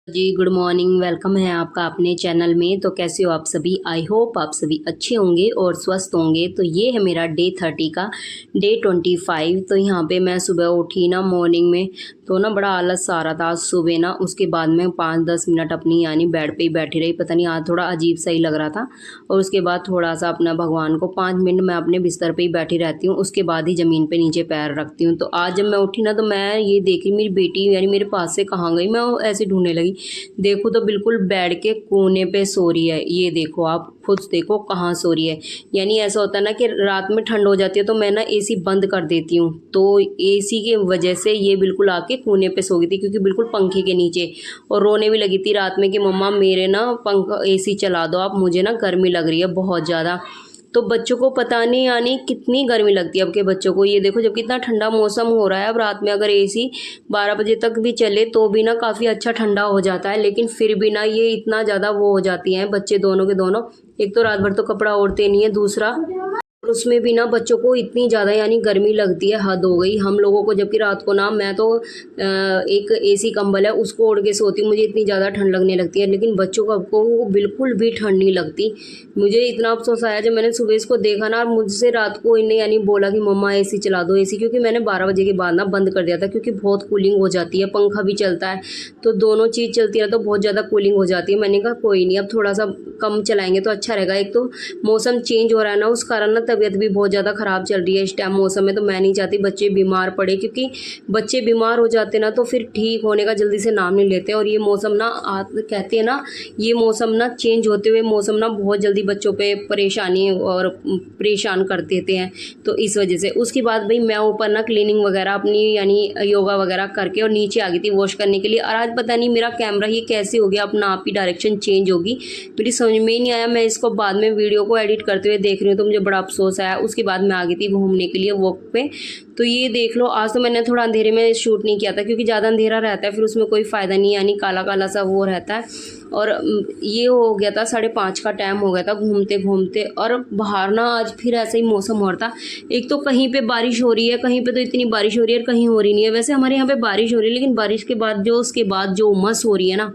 जी, good morning. Welcome है आपका अपने चैनल में। तो कैसे हो आप सभी? आई होप आप सभी अच्छे होंगे और स्वस्थ होंगे। तो ये है मेरा डे 30 का डे 25। तो यहाँ पे मैं सुबह उठी ना मॉर्निंग में, तो ना बड़ा आलस आ रहा था आज सुबह ना। उसके बाद में 5-10 मिनट अपनी यानी बेड पे ही बैठी रही। पता नहीं आज थोड़ा अजीब सा ही लग रहा था। और उसके बाद थोड़ा सा अपना भगवान को 5 मिनट मैं अपने बिस्तर पे ही बैठी रहती हूँ। उसके बाद ही ज़मीन पे नीचे पैर रखती हूँ। तो आज जब मैं उठी ना, तो मैं ये देखी मेरी बेटी यानी मेरे पास से कहाँ गई। मैं वो ऐसे ढूंढने लगी, देखो तो बिल्कुल बेड के कोने पे सो रही है। ये देखो, आप खुद देखो कहाँ सो रही है। यानी ऐसा होता है ना कि रात में ठंड हो जाती है तो मैं ना एसी बंद कर देती हूँ, तो एसी की वजह से ये बिल्कुल आके कोने पे सो गई थी, क्योंकि बिल्कुल पंखे के नीचे। और रोने भी लगी थी रात में कि मम्मा मेरे ना पंखा एसी चला दो आप, मुझे ना गर्मी लग रही है बहुत ज़्यादा। तो बच्चों को पता नहीं यानी कितनी गर्मी लगती है अब के बच्चों को। ये देखो, जब कितना ठंडा मौसम हो रहा है, अब रात में अगर एसी 12 बजे तक भी चले तो भी ना काफ़ी अच्छा ठंडा हो जाता है, लेकिन फिर भी ना ये इतना ज़्यादा वो हो जाती हैं बच्चे दोनों के दोनों। एक तो रात भर तो कपड़ा ओढ़ते नहीं है, दूसरा और उसमें भी ना बच्चों को इतनी ज़्यादा यानी गर्मी लगती है, हद हो गई हम लोगों को। जबकि रात को ना मैं तो एक एसी कंबल है उसको ओढ़ के सोती हूँ, मुझे इतनी ज़्यादा ठंड लगने लगती है, लेकिन बच्चों को बिल्कुल भी ठंड नहीं लगती। मुझे इतना अफसोस आया जब मैंने सुबह इसको देखा ना, और मुझसे रात को इन्हें यानी बोला कि मम्मा एसी चला दो एसी, क्योंकि मैंने 12 बजे के बाद ना बंद कर दिया था, क्योंकि बहुत कूलिंग हो जाती है, पंखा भी चलता है तो दोनों चीज़ चलती है तो बहुत ज़्यादा कूलिंग हो जाती है। मैंने कहा कोई नहीं, अब थोड़ा सा कम चलाएंगे तो अच्छा रहेगा। एक तो मौसम चेंज हो रहा है ना, उस कारण ना तबीयत भी बहुत ज़्यादा ख़राब चल रही है इस टाइम मौसम में। तो मैं नहीं चाहती बच्चे बीमार पड़े, क्योंकि बच्चे बीमार हो जाते ना तो फिर ठीक होने का जल्दी से नाम नहीं लेते। और ये मौसम ना कहते हैं ना, ये मौसम ना चेंज होते हुए मौसम ना बहुत जल्दी बच्चों पे परेशानी और परेशान कर देते हैं। तो इस वजह से उसके बाद भाई मैं ऊपर ना क्लीनिंग वगैरह अपनी यानी योगा वगैरह करके और नीचे आ गई थी वॉश करने के लिए। और आज पता नहीं मेरा कैमरा ये कैसे हो गया, अपना आप ही डायरेक्शन चेंज होगी, मेरी समझ में ही नहीं आया। मैं इसको बाद में वीडियो को एडिट करते हुए देख रही हूँ तो मुझे बड़ा अफसोस आया। उसके बाद मैं आ गई थी घूमने के लिए वॉक पे। तो ये देख लो, आज तो मैंने थोड़ा अंधेरे में शूट नहीं किया था, क्योंकि ज़्यादा अंधेरा रहता है फिर उसमें कोई फ़ायदा नहीं, यानी काला काला सा वो रहता है। और ये हो गया था 5:30 का टाइम हो गया था घूमते घूमते, और बाहर ना आज फिर ऐसा ही मौसम हो रहा था। एक तो कहीं पे बारिश हो रही है, कहीं पे तो इतनी बारिश हो रही है और कहीं हो रही नहीं है। वैसे हमारे यहाँ पे बारिश हो रही है, लेकिन बारिश के बाद जो उसके बाद जो उमस हो रही है ना,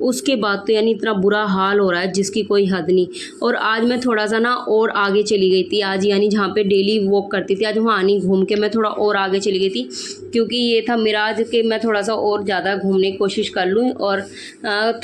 उसके बाद तो यानी इतना बुरा हाल हो रहा है जिसकी कोई हद नहीं। और आज मैं थोड़ा सा ना और आगे चली गई थी आज, यानी जहाँ पे डेली वॉक करती थी आज वहाँ नहीं घूम के मैं थोड़ा और आगे चली गई थी, क्योंकि ये था मेरा आज कि मैं थोड़ा सा और ज़्यादा घूमने की कोशिश कर लूँ। और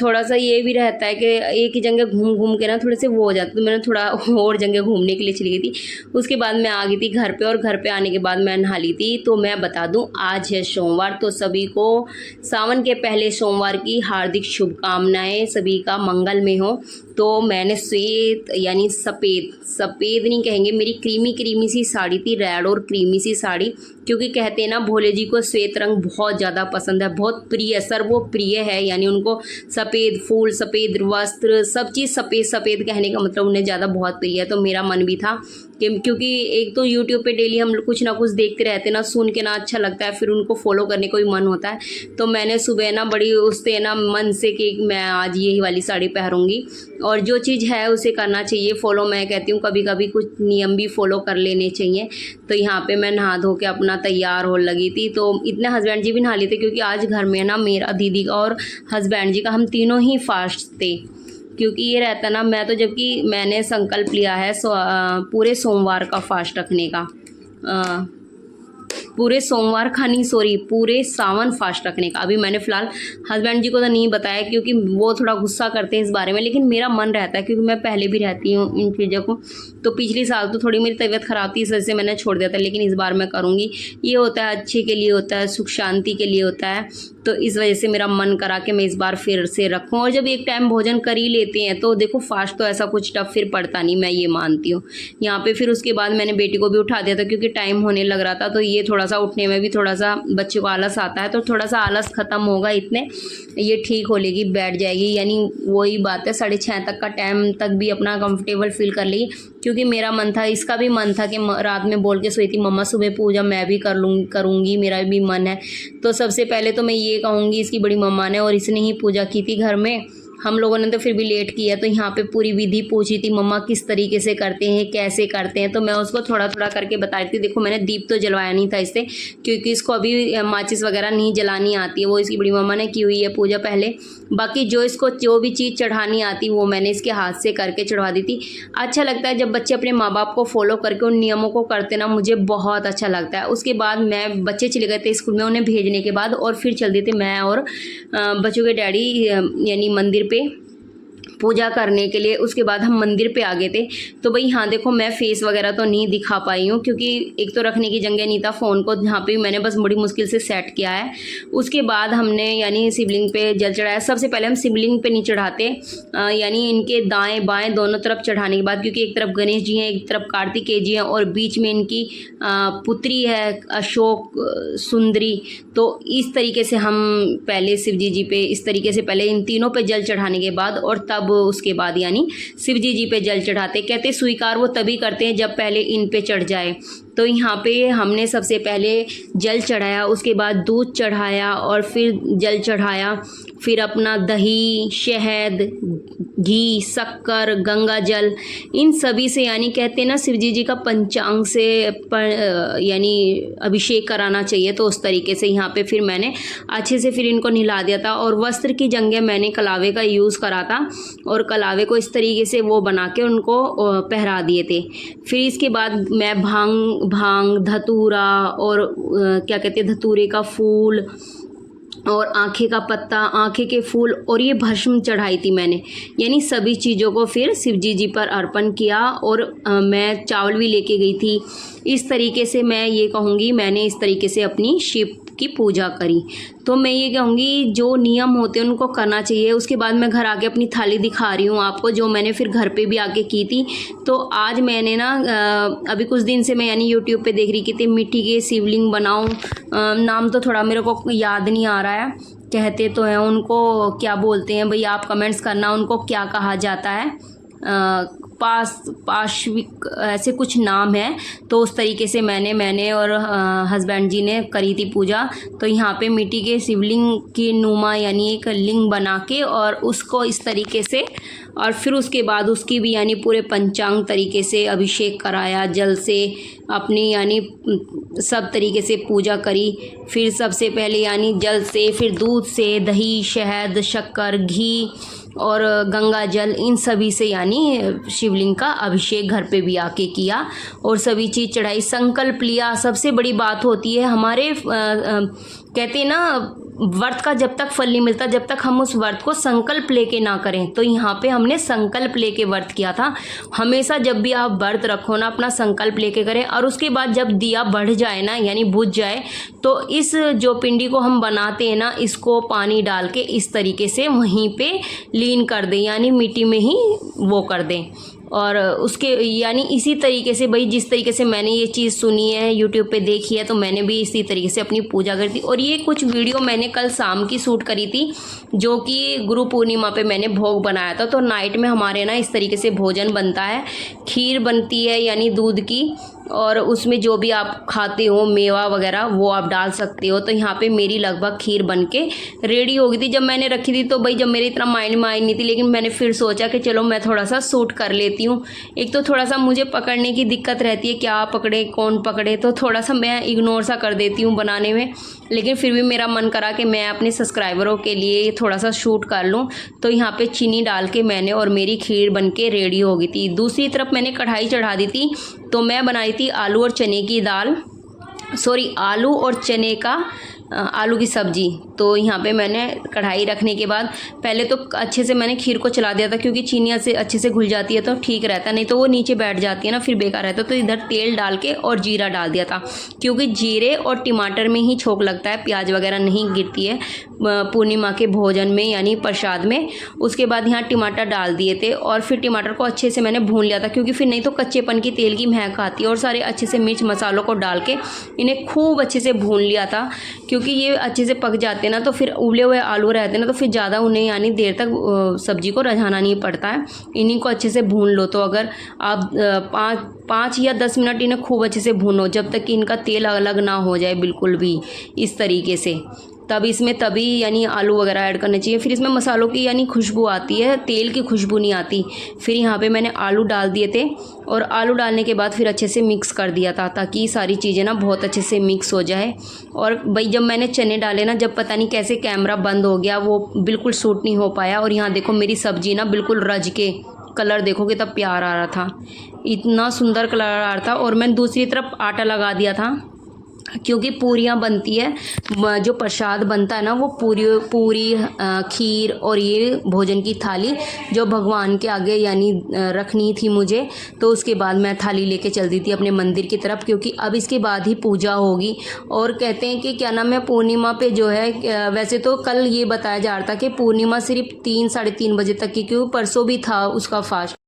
थोड़ा सा ये भी रहता है कि एक ही जगह घूम घूम के ना थोड़े से वो हो जाते, तो मैंने थोड़ा और जगह घूमने के लिए चली गई थी। उसके बाद मैं आ गई थी घर पे, और घर पे आने के बाद मैं नहा ली थी। तो मैं बता दूं, आज है सोमवार, तो सभी को सावन के पहले सोमवार की हार्दिक शुभकामनाएं, सभी का मंगल में हो। तो मैंने श्वेत यानी सफ़ेद सफ़ेद नहीं कहेंगे, मेरी क्रीमी क्रीमी सी साड़ी थी, रेड और क्रीमी सी साड़ी, क्योंकि कहते हैं ना भोले जी को श्वेत रंग बहुत ज़्यादा पसंद है, बहुत प्रिय, सर्वप्रिय है। यानी उनको सफ़ेद फूल, सफ़ेद वस्त्र, सब चीज़ सफ़ेद सफ़ेद कहने का मतलब उन्हें ज़्यादा बहुत प्रिय है। तो मेरा मन भी था कि क्योंकि एक तो यूट्यूब पे डेली हम कुछ ना कुछ देखते रहते हैं ना, सुन के ना अच्छा लगता है, फिर उनको फॉलो करने को भी मन होता है। तो मैंने सुबह ना बड़ी उससे ना मन से कि मैं आज यही वाली साड़ी पहनूंगी, और जो चीज़ है उसे करना चाहिए फॉलो। मैं कहती हूँ कभी कभी कुछ नियम भी फॉलो कर लेने चाहिए। तो यहाँ पे मैं नहा धो के अपना तैयार हो लगी थी, तो इतने हस्बैंड जी भी नहा लिए थे, क्योंकि आज घर में ना मेरा, दीदी का और हस्बैंड जी का, हम तीनों ही फास्ट थे। क्योंकि ये रहता ना, मैं तो जबकि मैंने संकल्प लिया है पूरे सोमवार का फास्ट रखने का, पूरे सोमवार का नहीं, सॉरी, पूरे सावन फास्ट रखने का। अभी मैंने फ़िलहाल हस्बैंड जी को तो नहीं बताया, क्योंकि वो थोड़ा गुस्सा करते हैं इस बारे में, लेकिन मेरा मन रहता है, क्योंकि मैं पहले भी रहती हूँ इन चीज़ों को। तो पिछले साल तो थोड़ी मेरी तबीयत ख़राब थी, इस वजह से मैंने छोड़ दिया था, लेकिन इस बार मैं करूँगी। ये होता है अच्छे के लिए होता है, सुख शांति के लिए होता है। तो इस वजह से मेरा मन करा कि मैं इस बार फिर से रखूँ। और जब एक टाइम भोजन कर ही लेते हैं तो देखो फास्ट तो ऐसा कुछ टफ फिर पड़ता नहीं, मैं ये मानती हूँ। यहाँ पे फिर उसके बाद मैंने बेटी को भी उठा दिया था, क्योंकि टाइम होने लग रहा था। तो ये थोड़ा सा उठने में भी थोड़ा सा बच्चे को आलस आता है, तो थोड़ा सा आलस ख़त्म होगा, इतने ये ठीक हो लेगी, बैठ जाएगी। यानी वही बात है, 6:30 तक का टाइम तक भी अपना कंफर्टेबल फील कर लेगी। क्योंकि मेरा मन था, इसका भी मन था कि रात में बोल के सोई थी मम्मा सुबह पूजा मैं भी करूँगी, मेरा भी मन है। तो सबसे पहले तो मैं ये कहूँगी, इसकी बड़ी मम्मा ने और इसने ही पूजा की थी घर में, हम लोगों ने तो फिर भी लेट किया। तो यहाँ पे पूरी विधि पूछी थी मम्मा किस तरीके से करते हैं, कैसे करते हैं। तो मैं उसको थोड़ा थोड़ा करके बता रही थी। देखो मैंने दीप तो जलवाया नहीं था इससे, क्योंकि इसको अभी माचिस वगैरह नहीं जलानी आती है, वो इसकी बड़ी मम्मा ने की हुई है पूजा पहले। बाकी जो भी चीज़ चढ़ानी आती वो मैंने इसके हाथ से करके चढ़वा दी थी। अच्छा लगता है जब बच्चे अपने माँ बाप को फॉलो करके उन नियमों को करते ना, मुझे बहुत अच्छा लगता है। उसके बाद मैं बच्चे चले गए थे स्कूल में, उन्हें भेजने के बाद और फिर चल देते मैं और बच्चों के डैडी यानी मंदिर पे पूजा करने के लिए। उसके बाद हम मंदिर पे आ गए थे। तो भाई हाँ देखो, मैं फेस वगैरह तो नहीं दिखा पाई हूँ क्योंकि एक तो रखने की जगह नहीं था फ़ोन को, जहाँ पे मैंने बस बड़ी मुश्किल से सेट किया है। उसके बाद हमने यानी शिवलिंग पे जल चढ़ाया। सबसे पहले हम शिवलिंग पे नहीं चढ़ाते, यानी इनके दाएं बाएं दोनों तरफ चढ़ाने के बाद, क्योंकि एक तरफ गणेश जी हैं, एक तरफ कार्तिकेय जी हैं और बीच में इनकी पुत्री है अशोक सुंदरी। तो इस तरीके से हम पहले शिव जी पे इस तरीके से पहले इन तीनों पे जल चढ़ाने के बाद और तब उसके बाद यानी शिव जी पे जल चढ़ाते। कहते स्वीकार वो तभी करते हैं जब पहले इन पे चढ़ जाए। तो यहाँ पे हमने सबसे पहले जल चढ़ाया, उसके बाद दूध चढ़ाया और फिर जल चढ़ाया, फिर अपना दही, शहद, घी, शक्कर, गंगा जल, इन सभी से यानी कहते हैं ना शिव जी का पंचांग से यानी अभिषेक कराना चाहिए। तो उस तरीके से यहाँ पे फिर मैंने अच्छे से फिर इनको नहला दिया था और वस्त्र की जगह मैंने कलावे का यूज़ करा था और कलावे को इस तरीके से वो बना के उनको पहरा दिए थे। फिर इसके बाद मैं भांग धतूरा और क्या कहते हैं धतूरे का फूल और आँखें का पत्ता, आँखें के फूल और ये भस्म चढ़ाई थी मैंने। यानी सभी चीज़ों को फिर शिव जी पर अर्पण किया और मैं चावल भी लेके गई थी। इस तरीके से मैं ये कहूँगी मैंने इस तरीके से अपनी शिव की पूजा करी। तो मैं ये कहूँगी जो नियम होते हैं उनको करना चाहिए। उसके बाद मैं घर आके अपनी थाली दिखा रही हूँ आपको, जो मैंने फिर घर पे भी आके की थी। तो आज मैंने ना अभी कुछ दिन से मैं यानी यूट्यूब पे देख रही थी मिट्टी के शिवलिंग बनाऊँ। नाम तो थोड़ा मेरे को याद नहीं आ रहा है, कहते तो हैं उनको क्या बोलते हैं भाई, आप कमेंट्स करना उनको क्या कहा जाता है। पाश्विक ऐसे कुछ नाम है। तो उस तरीके से मैंने और हस्बैंड जी ने करी थी पूजा। तो यहाँ पे मिट्टी के शिवलिंग की नुमा यानी एक लिंग बना के और उसको इस तरीके से और फिर उसके बाद उसकी भी यानी पूरे पंचांग तरीके से अभिषेक कराया जल से अपनी यानी सब तरीके से पूजा करी। फिर सबसे पहले यानी जल से, फिर दूध से, दही, शहद, शक्कर, घी और गंगा जल, इन सभी से यानी शिवलिंग का अभिषेक घर पे भी आके किया और सभी चीज़ चढ़ाई, संकल्प लिया। सबसे बड़ी बात होती है हमारे कहते हैं ना व्रत का जब तक फल नहीं मिलता जब तक हम उस व्रत को संकल्प लेके ना करें। तो यहाँ पे हमने संकल्प लेके व्रत किया था। हमेशा जब भी आप व्रत रखो ना अपना संकल्प लेके करें और उसके बाद जब दिया बढ़ जाए ना यानी बुझ जाए तो इस जो पिंडी को हम बनाते हैं ना इसको पानी डाल के इस तरीके से वहीं पे लीन कर दें यानी मिट्टी में ही वो कर दें। और उसके यानी इसी तरीके से भाई जिस तरीके से मैंने ये चीज़ सुनी है यूट्यूब पे देखी है तो मैंने भी इसी तरीके से अपनी पूजा करी थी। और ये कुछ वीडियो मैंने कल शाम की शूट करी थी जो कि गुरु पूर्णिमा पे मैंने भोग बनाया था। तो नाइट में हमारे ना इस तरीके से भोजन बनता है, खीर बनती है यानी दूध की और उसमें जो भी आप खाते हो मेवा वगैरह वो आप डाल सकते हो। तो यहाँ पे मेरी लगभग खीर बनके रेडी हो गई थी। जब मैंने रखी थी तो भाई जब मेरे इतना माइंड में आई नहीं थी, लेकिन मैंने फिर सोचा कि चलो मैं थोड़ा सा शूट कर लेती हूँ। एक तो थोड़ा सा मुझे पकड़ने की दिक्कत रहती है, क्या पकड़े कौन पकड़े, तो थोड़ा सा मैं इग्नोर सा कर देती हूँ बनाने में। लेकिन फिर भी मेरा मन करा कि मैं अपने सब्सक्राइबरों के लिए थोड़ा सा शूट कर लूँ। तो यहाँ पे चीनी डाल के मैंने और मेरी खीर बनके रेडी हो गई थी। दूसरी तरफ मैंने कढ़ाई चढ़ा दी थी। तो मैं बनाई थी आलू और चने की दाल, आलू और चने का आलू की सब्जी। तो यहाँ पे मैंने कढ़ाई रखने के बाद पहले तो अच्छे से मैंने खीर को चला दिया था क्योंकि चीनियाँ से अच्छे से घुल जाती है तो ठीक रहता, नहीं तो वो नीचे बैठ जाती है ना फिर बेकार रहता। तो इधर तेल डाल के और जीरा डाल दिया था क्योंकि जीरे और टमाटर में ही छोंक लगता है, प्याज वगैरह नहीं गिरती है पूर्णिमा के भोजन में यानी प्रसाद में। उसके बाद यहाँ टमाटर डाल दिए थे और फिर टमाटर को अच्छे से मैंने भून लिया था क्योंकि फिर नहीं तो कच्चेपन की तेल की महक आती है। और सारे अच्छे से मिर्च मसालों को डाल के इन्हें खूब अच्छे से भून लिया था क्योंकि ये अच्छे से पक जाते हैं ना तो फिर उबले हुए आलू रहते हैं ना तो फिर ज़्यादा उन्हें यानी देर तक सब्जी को रझाना नहीं पड़ता है। इन्हीं को अच्छे से भून लो। तो अगर आप 5 या 10 मिनट इन्हें खूब अच्छे से भूनो जब तक कि इनका तेल अलग ना हो जाए बिल्कुल भी, इस तरीके से। तब इसमें तभी यानी आलू वगैरह ऐड करने चाहिए। फिर इसमें मसालों की यानी खुशबू आती है, तेल की खुशबू नहीं आती। फिर यहाँ पे मैंने आलू डाल दिए थे और आलू डालने के बाद फिर अच्छे से मिक्स कर दिया था ताकि सारी चीज़ें ना बहुत अच्छे से मिक्स हो जाए। और भाई जब मैंने चने डाले ना, जब पता नहीं कैसे कैमरा बंद हो गया, वो बिल्कुल सूट नहीं हो पाया। और यहाँ देखो मेरी सब्जी ना बिल्कुल रज के, कलर देखो कितना प्यार आ रहा था, इतना सुंदर कलर आ रहा था। और मैंने दूसरी तरफ आटा लगा दिया था क्योंकि पूरियाँ बनती है, जो प्रसाद बनता है ना वो पूरी खीर और ये भोजन की थाली जो भगवान के आगे यानी रखनी थी मुझे। तो उसके बाद मैं थाली लेके चल दी थी अपने मंदिर की तरफ, क्योंकि अब इसके बाद ही पूजा होगी। और कहते हैं कि क्या नाम है, पूर्णिमा पे जो है, वैसे तो कल ये बताया जा रहा था कि पूर्णिमा सिर्फ 3 साढ़े 3 बजे तक की, क्योंकि परसों भी था उसका फास्ट।